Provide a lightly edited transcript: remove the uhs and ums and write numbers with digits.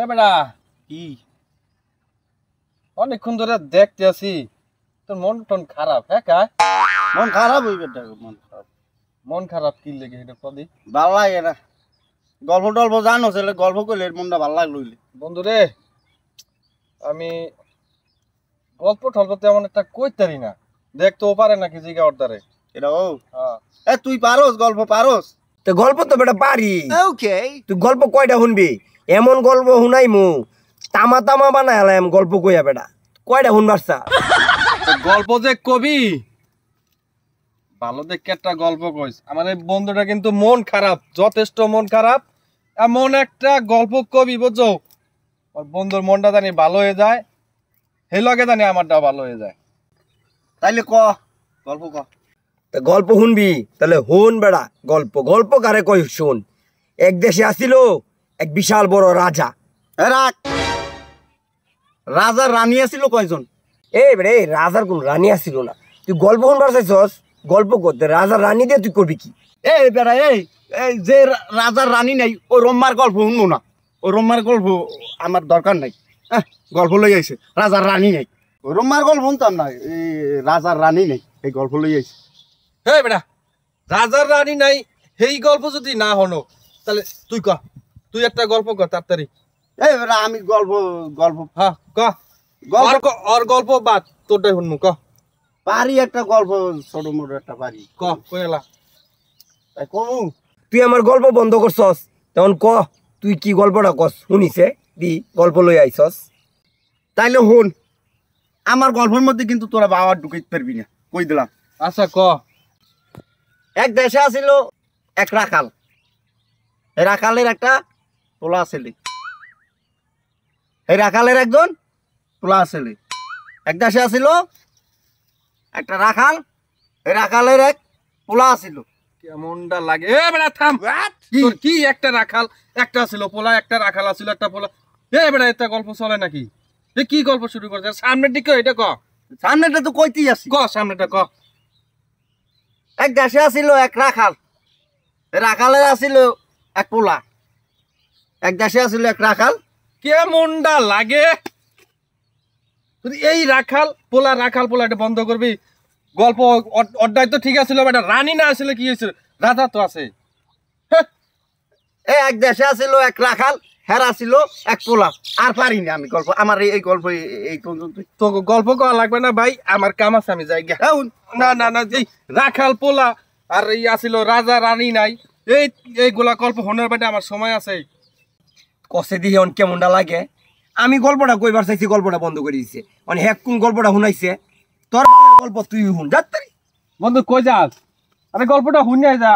এ বেটা কি অনেকক্ষণ ধরে দেখতে আছি তোর মন টন খারাপ। হ্যাঁ কায় মন খারাপ হই বেটা, মন খারাপ কি লেগে এটা কদি ভাল লাগে না। গল্প টল্প জানো ছেলে, গল্প করলে মনটা ভাল লাগলো। বন্ধু রে, আমি গল্প টল্প তেমন একটা কইতারি না, দেখতেও পারে নাকি জিগা অর্ডারে এটা ও হ্যাঁ। তুই পারোস, গল্প পারোস? তো গল্প তো বেটা পারি। ওকে, তুই গল্প কয়টা শুনবি? এমন গল্প শুনাই মু তামা তামা বানাই এলাম গল্প কইয়া বেটা। কয়টা শুনবারছা? গল্প যে কবি ভালো দেখে একটা গল্প কইস। আমার এই বন্ধুটা কিন্তু মন খারাপ, যথেষ্ট মন খারাপ। এমন একটা গল্প কবি বুঝছো, ওর বন্ধুর মনটা জানি ভালো হয়ে যায়, সেই লগে জানি আমারটা ভালো হয়ে যায়। তাইলে ক গল্প ক। তা গল্প শুনবি তাহলে হুন বেড়া। গল্প গল্প কারে কই শুন। এক দেশে আসিল এক বিশাল বড় রাজা। রাখ, রাজা রানী আছিল কয়জন? এই বেড়ে রাজার কোন রানী আসিল না। তুই গল্প শুনবার চাইছস, গল্প করতে রাজার রানী দিয়ে তুই করবি কি? এই বেড়া, এই যে রাজার রানী নাই ওই রম্মার গল্প শুনবো না। ওই রম্মার গল্প আমার দরকার নাই। গল্প লই আইছে রাজার রানী নাই, ওই রম্মার গল্প শুনতাম না। এই রাজার রানী নাই, এই গল্প লই আইছে। হ্যাঁ বেটা, রাজার রানী নাই সেই গল্প যদি না হনো তাহলে তুই ক, তুই একটা গল্প কর তাড়াতাড়ি। এই বেড়া আমি গল্প গল্প হ্যাঁ ক, ওর গল্প বাদ তোরটাই শুনমু। ক পারি একটা গল্প, ছোট মোটো একটা পারি। ক কইলা তাই কমু? তুই আমার গল্প বন্ধ করছস, তখন ক তুই কি গল্পটা কস শুনিছে দি গল্প লই আইছস। তাইলে হন, আমার গল্পের মধ্যে কিন্তু তোরা বাবা ঢুকাইতে পারবি না, কই দিলাম। আচ্ছা ক। এক দেশে আছিল এক রাখাল। এই রাখালের একটা পোলা ছেলে। এই রাখালের একজন পোলা ছেলে। এক দেশে আছিল একটা রাখাল, এই রাখালের এক পোলা আছিল। কেমনটা লাগে? এ বেটা থাম। তোর কি একটা রাখাল একটা ছিল পোলা, একটা রাখাল আছিল একটা পোলা। এ বেটা এটা গল্প চলে নাকি? এ কি গল্প শুরু করছে? সামনের দিকে এটা ক, সামনেটা তো কইতেই আছি। ক সামনেটা ক। এক দেশে আছিল এক রাখাল, রাখালের আছিল এক পোলা। এক দেশে আছিল এক রাখাল। কেমনটা লাগে? তুই এই রাখাল পোলা এটা বন্ধ করবি। গল্প অধ্যায় তো ঠিক আছিল, বেটা রানী না আসলে কি হয়েছিল? রাজা তো আছে। এক দেশে আছিল এক রাখাল, হেরা ছিল এক পোলা। আর পারি না আমি গল্প, আমার এই গল্প এই পর্যন্ত। তো গল্প করা লাগবে না ভাই, আমার কাম আছে, আমি যাই গা। না না না, এই রাখাল পোলা আর এই আসিল রাজা রানী নাই, এইগুলা গল্প শোনার বেটা আমার সময় আছে। কষে দিয়ে অন কেমনটা লাগে। আমি গল্পটা কইবার চাইছি, গল্পটা বন্ধ করে দিছে। মানে হ্যাক কোন গল্পটা শুনাইছে? তোর গল্প তুই শুন যাত্তারি। বন্ধু কই যাস? আরে গল্পটা শুনিয়ে যা।